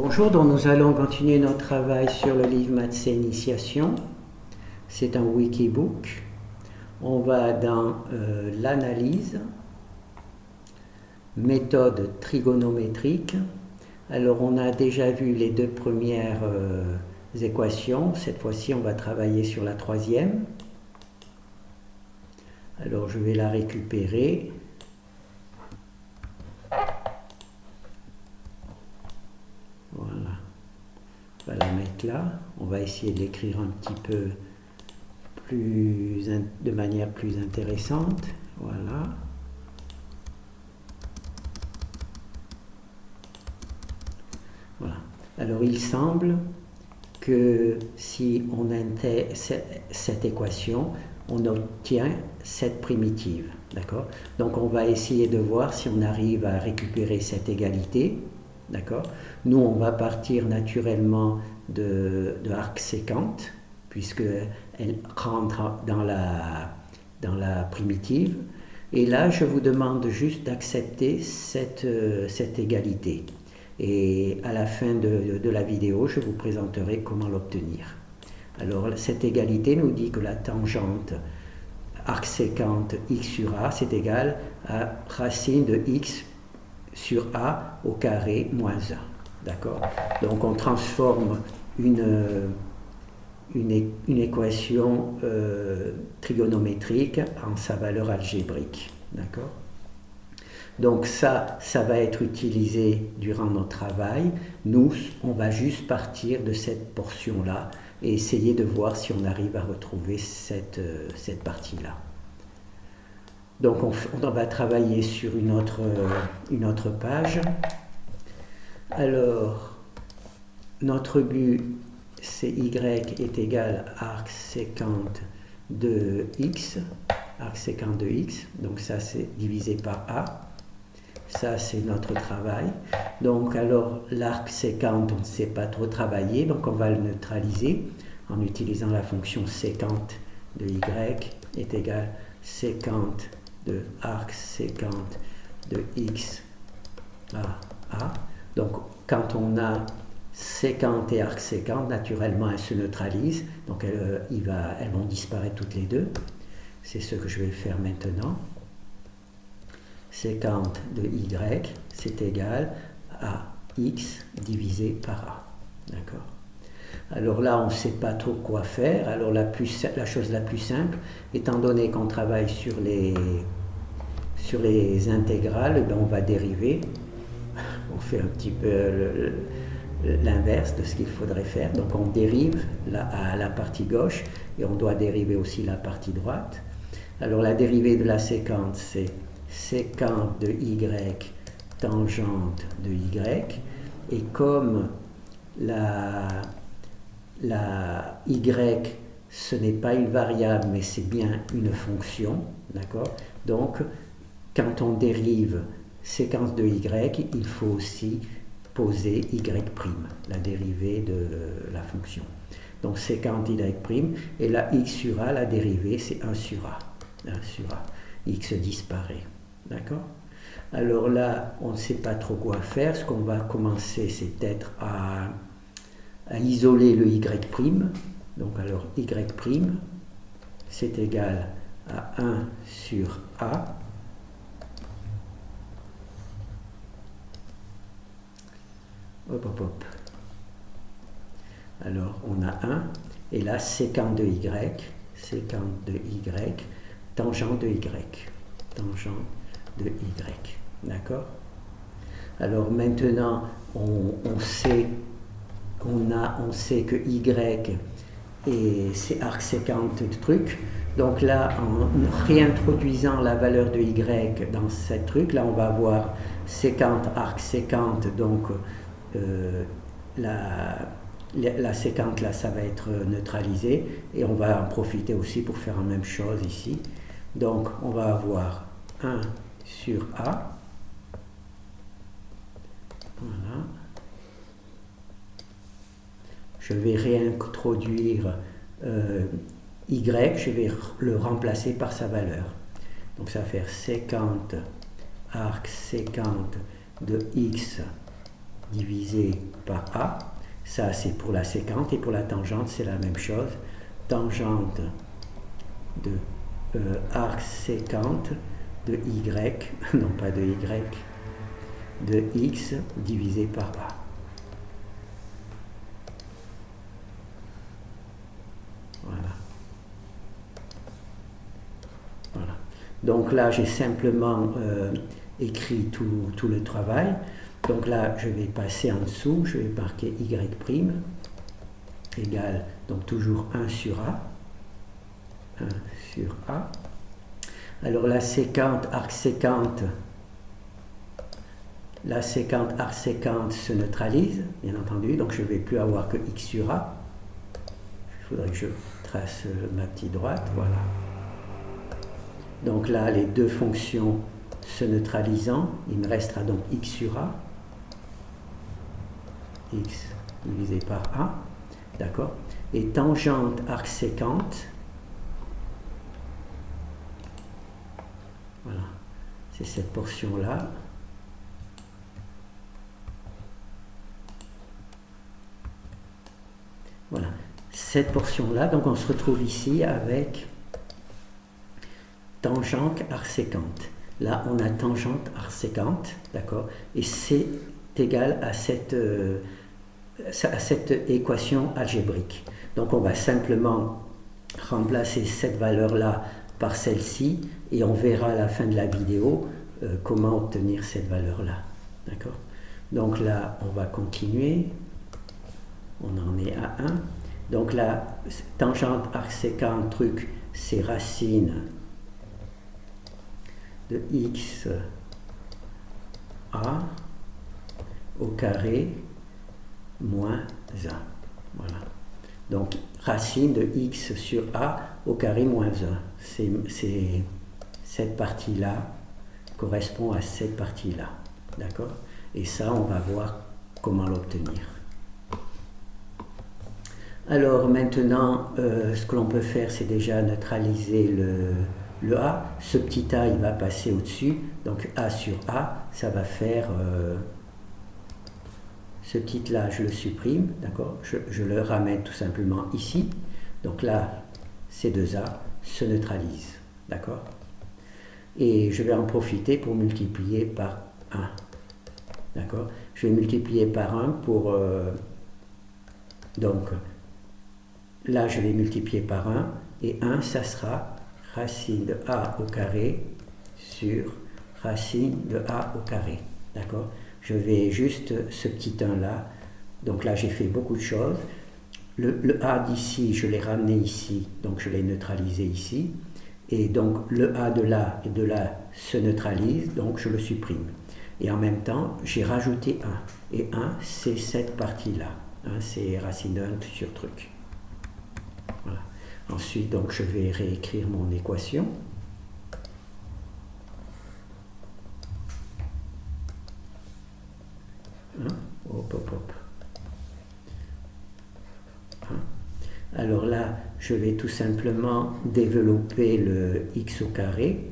Bonjour, donc nous allons continuer notre travail sur le livre Maths et Initiation. C'est un wikibook. On va dans l'analyse, méthode trigonométrique. Alors on a déjà vu les deux premières équations. Cette fois-ci on va travailler sur la troisième. Alors je vais la récupérer. Voilà, on va la mettre là. On va essayer de l'écrire un petit peu de manière plus intéressante. Voilà. Voilà. Alors il semble que si on intègre cette équation, on obtient cette primitive. D'accord ? Donc on va essayer de voir si on arrive à récupérer cette égalité. D'accord ? Nous, on va partir naturellement de arc sécante, puisqu'elle rentre dans la primitive. Et là, je vous demande juste d'accepter cette égalité. Et à la fin de la vidéo, je vous présenterai comment l'obtenir. Alors, cette égalité nous dit que la tangente arc sécante x sur a, c'est égal à racine de x sur a au carré moins 1. D'accord ? Donc on transforme une équation trigonométrique en sa valeur algébrique. D'accord ? Donc ça va être utilisé durant notre travail. Nous, on va juste partir de cette portion-là et essayer de voir si on arrive à retrouver cette partie-là. Donc on va travailler sur une autre page. Alors, notre but, c'est y est égal à arc sécante de x. Arc sécante de x, donc ça c'est divisé par a. Ça c'est notre travail. Donc alors l'arc sécante, on ne sait pas trop travailler, donc on va le neutraliser en utilisant la fonction sécante de y est égal à sécante de arc sécante de x à a. Donc quand on a sécante et arc sécante, naturellement elles se neutralisent, donc elles vont disparaître toutes les deux. C'est ce que je vais faire maintenant. Sécante de y, c'est égal à x divisé par a. D'accord ? Alors là, on ne sait pas trop quoi faire. Alors la chose la plus simple, étant donné qu'on travaille sur les intégrales, on va dériver. On fait un petit peu l'inverse de ce qu'il faudrait faire. Donc on dérive à la partie gauche et on doit dériver aussi la partie droite. Alors la dérivée de la sécante, c'est sécante de y tangente de y. Et comme la y, ce n'est pas une variable, mais c'est bien une fonction, d'accord ? Donc, quand on dérive séquence de y, il faut aussi poser y', la dérivée de la fonction. Donc, séquente y', et la x sur a, la dérivée, c'est 1 sur a. 1 sur a. X disparaît. D'accord ? Alors là, on ne sait pas trop quoi faire. Ce qu'on va commencer, c'est peut-être à isoler le y'. Donc alors y', c'est égal à 1 sur a. Hop, hop, hop. Alors on a 1. Et là, sécante de y, tangente de y. Tangente de y. D'accord ? Alors maintenant, on sait que y c'est arc sécante de truc. Donc là, en réintroduisant la valeur de y dans ce truc, là on va avoir sécante, arc sécante, donc la sécante là, ça va être neutralisé et on va en profiter aussi pour faire la même chose ici. Donc on va avoir 1 sur a. Voilà. Je vais réintroduire y, je vais le remplacer par sa valeur. Donc ça va faire sécante arc sécante de x divisé par A. Ça, c'est pour la séquente, et pour la tangente, c'est la même chose. Tangente de arc séquente de Y, non pas de Y, de X divisé par A. Voilà. Voilà. Donc là, j'ai simplement écrit tout le travail. Donc là, je vais passer en dessous, je vais marquer Y' égale, donc toujours 1 sur A. 1 sur A. Alors la séquente, arc séquente, la séquente, arc séquente se neutralise, bien entendu, donc je ne vais plus avoir que X sur A. Il faudrait que je trace ma petite droite, voilà. Donc là, les deux fonctions se neutralisant, il me restera donc X sur A. X divisé par A, d'accord. Et tangente arc séquente, voilà, c'est cette portion-là. Voilà, cette portion-là, donc on se retrouve ici avec tangente arc séquente. Là, on a tangente arc séquente, d'accord, et c'est égal à cette équation algébrique. Donc on va simplement remplacer cette valeur-là par celle-ci, et on verra à la fin de la vidéo comment obtenir cette valeur-là. D'accord? Donc là, on va continuer. On en est à 1. Donc la tangente arc séquente truc, c'est racine de x a au carré moins 1. Voilà. Donc racine de x sur a au carré moins 1. C'est cette partie-là correspond à cette partie-là. D'accord? Et ça, on va voir comment l'obtenir. Alors maintenant, ce que l'on peut faire, c'est déjà neutraliser le A. Ce petit A, il va passer au-dessus. Donc A sur A, ça va faire... ce petit là, je le supprime. D'accord, je le ramène tout simplement ici. Donc là, ces deux A se neutralisent. D'accord. Et je vais en profiter pour multiplier par 1. D'accord. Je vais multiplier par 1 pour... donc... là, je vais multiplier par 1, et 1, ça sera racine de a au carré sur racine de a au carré. D'accord? Je vais juste ce petit 1 là. Donc là, j'ai fait beaucoup de choses. Le a d'ici, je l'ai ramené ici, donc je l'ai neutralisé ici. Et donc le a de là et de là se neutralise, donc je le supprime. Et en même temps, j'ai rajouté 1. Et 1, c'est cette partie-là. C'est racine de 1 sur truc. Voilà. Ensuite, donc, je vais réécrire mon équation. Hop, hop, hop. Alors là, je vais tout simplement développer le x au carré.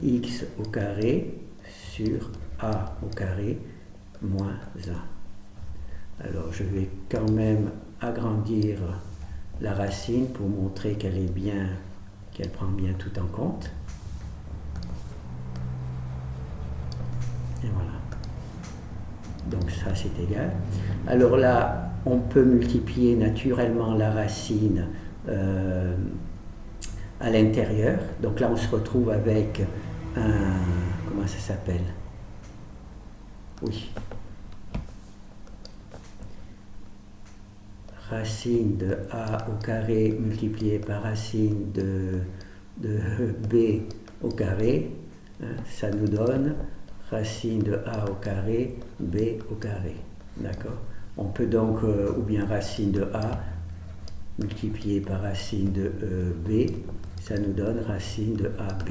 X au carré sur a au carré moins 1. Alors, je vais quand même agrandir la racine pour montrer qu'elle est bien, qu'elle prend bien tout en compte. Et voilà. Donc ça, c'est égal. Alors là, on peut multiplier naturellement la racine à l'intérieur. Donc là, on se retrouve avec un... comment ça s'appelle? Oui. Racine de a au carré multiplié par racine de b au carré, ça nous donne racine de a au carré, b au carré. D'accord? On peut donc, ou bien racine de a multiplié par racine de b, ça nous donne racine de ab.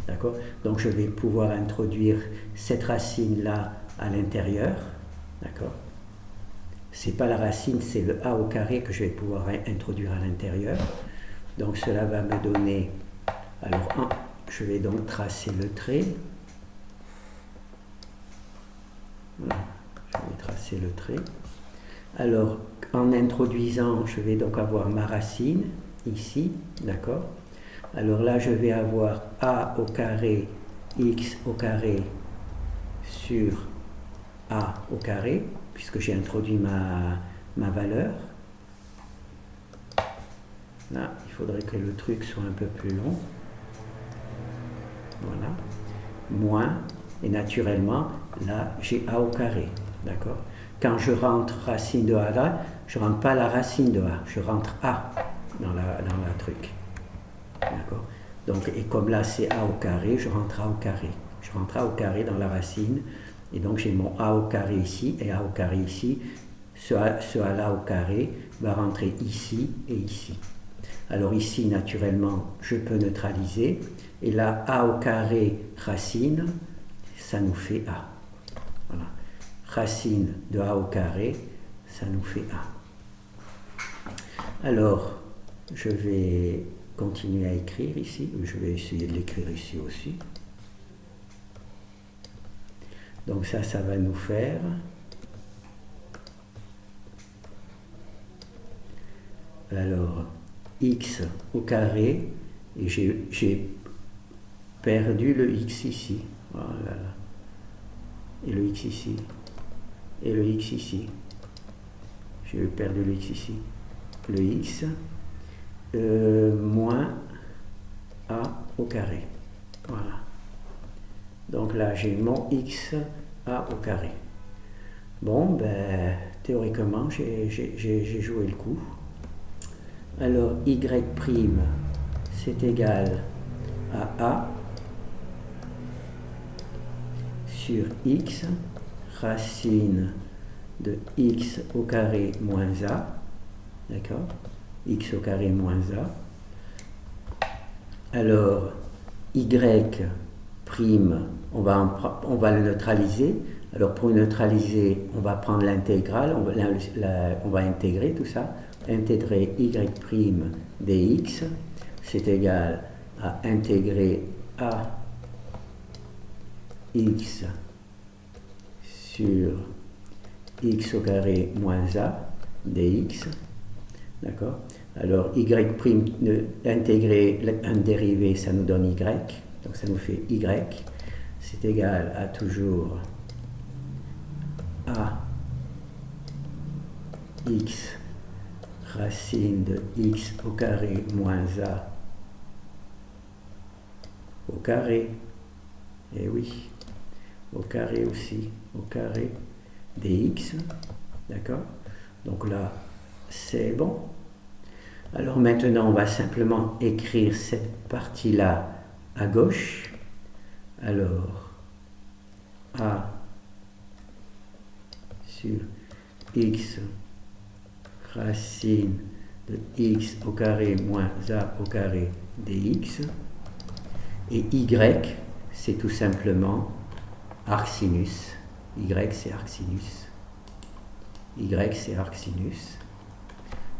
D'accord? Donc je vais pouvoir introduire cette racine-là à l'intérieur. D'accord? C'est pas la racine, c'est le a au carré que je vais pouvoir introduire à l'intérieur. Donc cela va me donner... Alors, je vais donc tracer le trait. Voilà, je vais tracer effacer le trait. Alors, en introduisant, je vais donc avoir ma racine, ici, d'accord? Alors là, je vais avoir a au carré, x au carré sur a au carré, puisque j'ai introduit ma valeur. Là, il faudrait que le truc soit un peu plus long. Voilà. Moins, et naturellement, là, j'ai a au carré, d'accord? Quand je rentre racine de a là, je ne rentre pas la racine de a, je rentre a dans la truc. D'accord? Donc, et comme là c'est a au carré, je rentre a au carré. Je rentre a au carré dans la racine, et donc j'ai mon a au carré ici, et a au carré ici. Ce a là au carré va rentrer ici et ici. Alors ici, naturellement, je peux neutraliser, et là, a au carré racine, ça nous fait a. Voilà. Racine de a au carré, ça nous fait a. Alors, je vais continuer à écrire ici. Je vais essayer de l'écrire ici aussi. Donc ça va nous faire alors x au carré, et j'ai perdu le x ici. Voilà. Et le x ici. Et le x ici. J'ai perdu le x ici. Le x moins a au carré. Voilà. Donc là, j'ai mon x a au carré. Bon, ben, théoriquement, j'ai joué le coup. Alors, y' c'est égal à a sur x, racine de x au carré moins a, d'accord? X au carré moins a. Alors, y', on va le neutraliser. Alors, pour le neutraliser, on va prendre l'intégrale, on va intégrer tout ça. Intégrer y' dx, c'est égal à intégrer a x sur x au carré moins a dx. D'accord? Alors, y', intégrer un dérivé, ça nous donne y. Donc, ça nous fait y. C'est égal à toujours a x racine de x au carré moins a au carré. Et oui, au carré aussi, au carré dx. D'accord? Donc là, c'est bon. Alors maintenant, on va simplement écrire cette partie-là à gauche. Alors, a sur x racine de x au carré moins a au carré dx. Et y, c'est tout simplement arcsinus. Y, c'est arcsinus. Y, c'est arcsinus.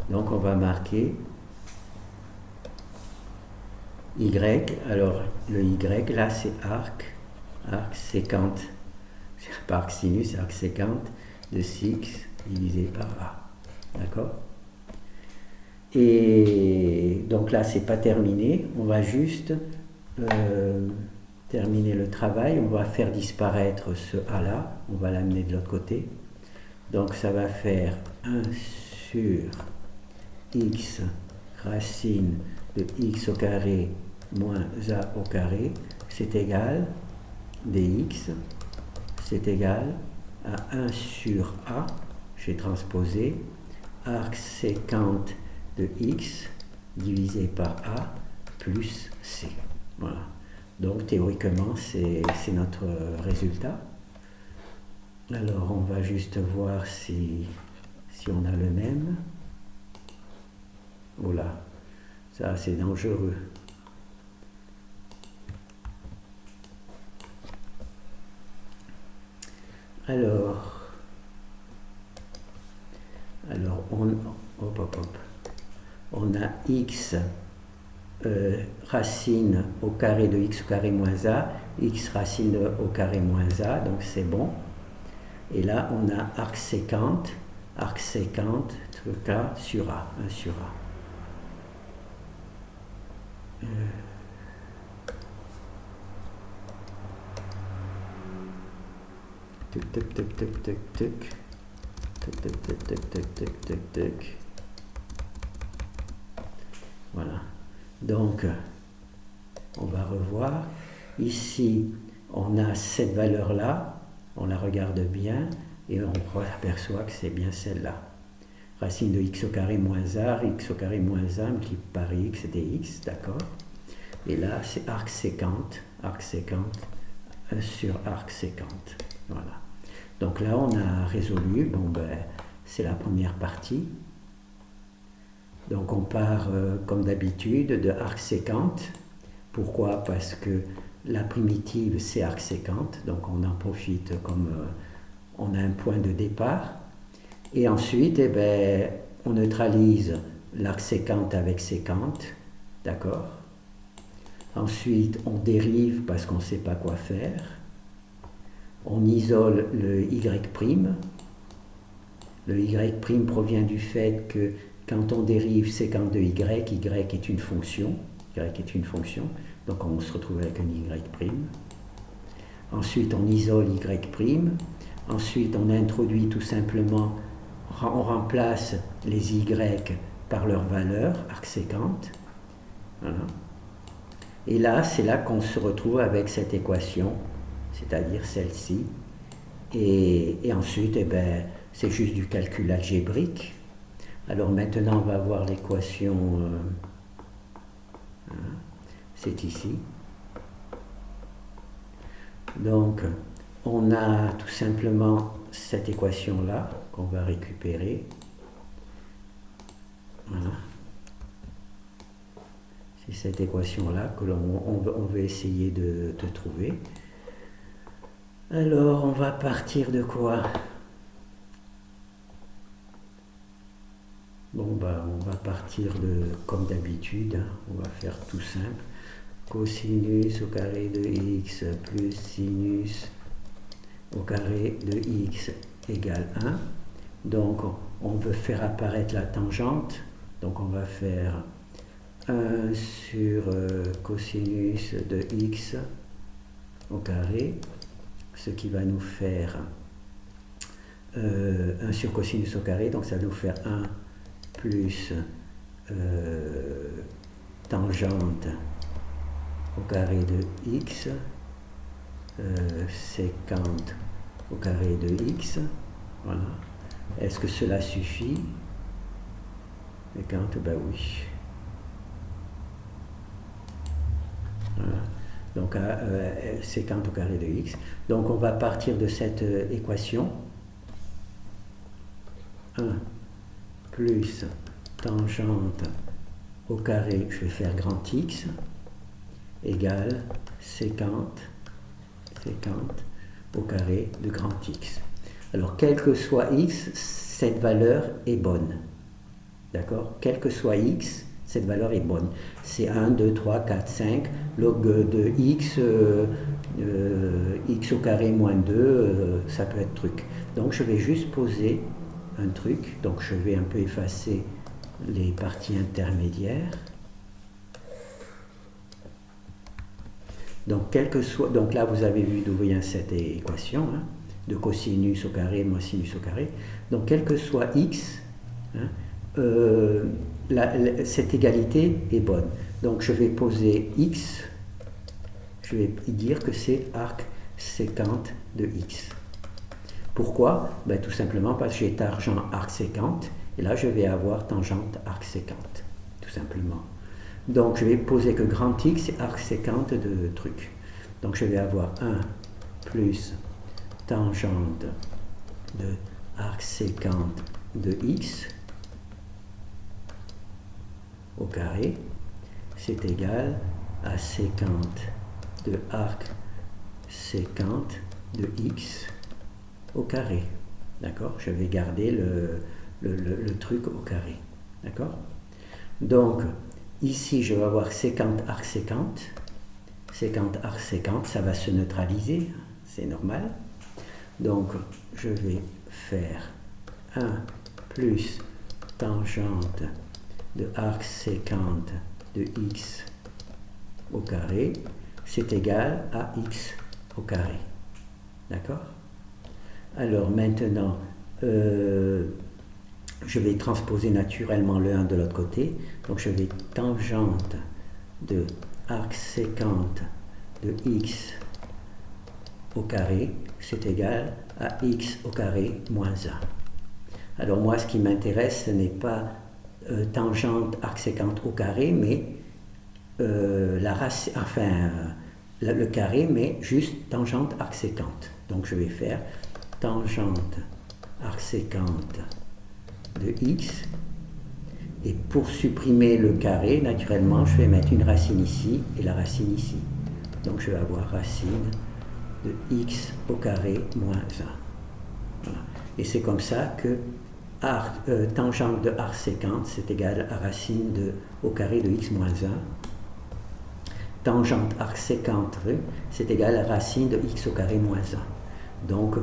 Donc on va marquer y, alors le y, là c'est arc sécante, c'est pas arcsinus, c'est arc sécante de 6 divisé par a. D'accord? Et donc là c'est pas terminé, on va juste terminer le travail, on va faire disparaître ce a là, on va l'amener de l'autre côté. Donc ça va faire 1 sur x racine de x au carré moins a au carré, c'est égal, dx, c'est égal à 1 sur a, j'ai transposé, arc sécante de x divisé par a plus c. Voilà. Donc théoriquement, c'est notre résultat. Alors on va juste voir si on a le même. Oh là, ça c'est dangereux. Alors on a x racine au carré de x au carré moins a, x racine au carré moins a, donc c'est bon. Et là, on a arc séquente, truc A sur A, 1 sur A. Tuc, tuc, tuc, tuc, tuc, tuc. Tuc, tuc, tuc, tuc, tuc, tuc, tuc, tuc. Voilà. Donc, on va revoir. Ici, on a cette valeur-là, on la regarde bien, et on aperçoit que c'est bien celle-là. Racine de x au carré moins a, x au carré moins 1 multiplié par x dx, d'accord. Et là, c'est arc séquente, 1 sur arc séquente. Voilà. Donc là, on a résolu, bon ben, c'est la première partie. Donc on part, comme d'habitude, de arc séquente. Pourquoi? Parce que la primitive, c'est arc séquente, donc on en profite comme on a un point de départ. Et ensuite, eh ben, on neutralise l'arc séquente avec séquente, d'accord? Ensuite, on dérive parce qu'on ne sait pas quoi faire. On isole le y'. Le y' provient du fait que quand on dérive séquente de y est une fonction. Donc on se retrouve avec un y'. Ensuite, on isole y'. Ensuite, on introduit tout simplement, on remplace les y par leur valeur, arc séquente. Voilà. Et là, c'est là qu'on se retrouve avec cette équation, c'est-à-dire celle-ci. Et ensuite, eh ben, c'est juste du calcul algébrique. Alors maintenant, on va voir l'équation, c'est ici. Donc, on a tout simplement cette équation-là qu'on va récupérer. Voilà. C'est cette équation-là que on veut essayer de trouver. Alors, on va partir de quoi? Bon, bah, on va partir de, comme d'habitude, hein, on va faire tout simple. Cosinus au carré de x plus sinus au carré de x égale 1. Donc, on veut faire apparaître la tangente. Donc, on va faire 1 sur cosinus de x au carré, ce qui va nous faire 1 sur cosinus au carré, donc ça va nous faire 1 plus tangente au carré de x, séquente au carré de x. Voilà. Est-ce que cela suffit? Séquente, ben oui. Voilà. Donc séquente au carré de x. Donc on va partir de cette équation. 1 plus tangente au carré, je vais faire grand x, égale séquente au carré de grand x. Alors quel que soit x, cette valeur est bonne. D'accord? Quel que soit x, cette valeur est bonne. C'est 1, 2, 3, 4, 5, log de x, x au carré moins 2, ça peut être truc. Donc je vais juste poser un truc, donc je vais un peu effacer les parties intermédiaires. Donc, quel que soit, donc là vous avez vu d'où vient cette équation, hein, de cosinus au carré moins sinus au carré. Donc quel que soit x, hein, cette égalité est bonne. Donc je vais poser x, je vais dire que c'est arc séquente de x. Pourquoi? Ben, tout simplement parce que j'ai tangent arc séquente, et là je vais avoir tangente arc séquente, tout simplement. Donc je vais poser que grand x c'est arc séquente de truc. Donc je vais avoir 1 plus tangente de arc séquente de x au carré, c'est égal à séquente de arc séquente de x au carré. D'accord? Je vais garder le truc au carré. D'accord? Donc, ici, je vais avoir séquente arc séquente. Séquente arc séquente, ça va se neutraliser, c'est normal. Donc, je vais faire 1 plus tangente de arc sécante de x au carré, c'est égal à x au carré. D'accord? Alors maintenant, je vais transposer naturellement le 1 de l'autre côté. Donc je vais tangente de arc sécante de x au carré, c'est égal à x au carré moins 1. Alors moi, ce qui m'intéresse, ce n'est pas tangente arc sécante au carré, mais le carré, mais juste tangente arc sécante. Donc je vais faire tangente arc sécante de x, et pour supprimer le carré, naturellement, je vais mettre une racine ici et la racine ici. Donc je vais avoir racine de x au carré moins 1. Voilà. Et c'est comme ça que tangente de arc sécante, c'est égal à racine au carré de x moins 1. Tangente arc sécante, c'est égal à racine de x au carré moins 1. Donc,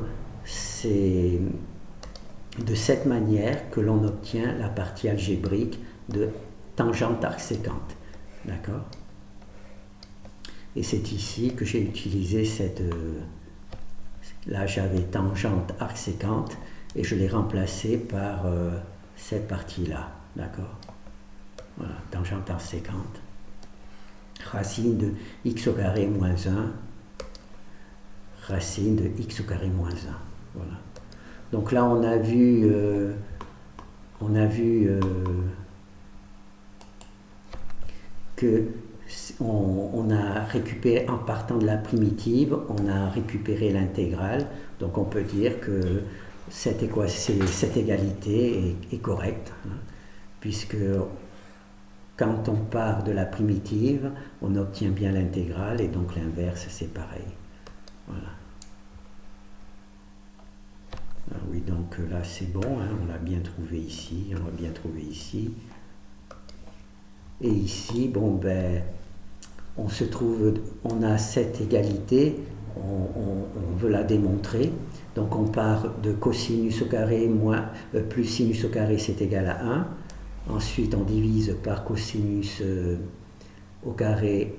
c'est de cette manière que l'on obtient la partie algébrique de tangente arc sécante. D'accord? Et c'est ici que j'ai utilisé cette... là, j'avais tangente arc sécante et je l'ai remplacé par cette partie-là. D'accord? Voilà, tangente arc sécante. Racine de x au carré moins 1, racine de x au carré moins 1. Voilà. Donc là, on a vu que on a récupéré, en partant de la primitive, on a récupéré l'intégrale. Donc on peut dire que cette égalité est correcte, hein, puisque quand on part de la primitive, on obtient bien l'intégrale, et donc l'inverse, c'est pareil. Voilà. Ah oui, donc là, c'est bon, hein, on l'a bien trouvé ici, on l'a bien trouvé ici. Et ici, bon, ben, on a cette égalité, on veut la démontrer. Donc on part de cosinus au carré plus sinus au carré, c'est égal à 1. Ensuite, on divise par cosinus au carré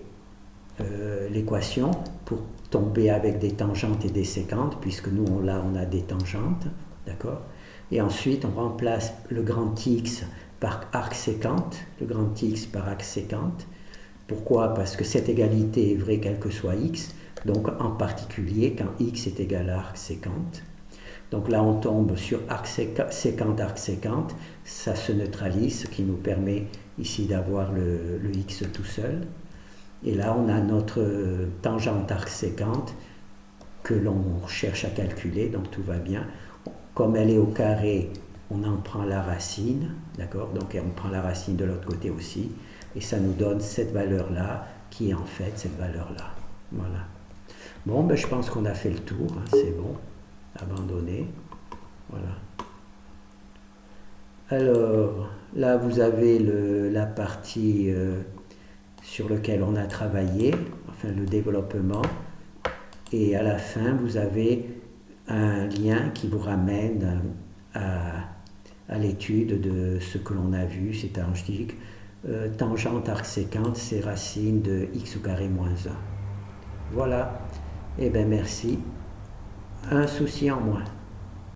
l'équation pour tomber avec des tangentes et des sécantes, puisque nous, on a des tangentes, d'accord? Et ensuite, on remplace le grand X par arc sécante, le grand X par arc sécante. Pourquoi? Parce que cette égalité est vraie quel que soit X, donc en particulier quand X est égal à arc sécante. Donc là, on tombe sur arc sécante, arc sécante, ça se neutralise, ce qui nous permet ici d'avoir le x tout seul. Et là, on a notre tangente arc sécante que l'on cherche à calculer, donc tout va bien. Comme elle est au carré, on en prend la racine, d'accord? Donc on prend la racine de l'autre côté aussi, et ça nous donne cette valeur-là, qui est en fait cette valeur-là. Voilà. Bon, ben, je pense qu'on a fait le tour, hein, c'est bon. Abandonner. Voilà. Alors, là, vous avez la partie sur laquelle on a travaillé, enfin le développement, et à la fin, vous avez un lien qui vous ramène à l'étude de ce que l'on a vu, c'est-à-dire, je dis tangente arc sécante, c'est racine de x au carré moins 1. Voilà. Eh bien, merci. Un souci en moins.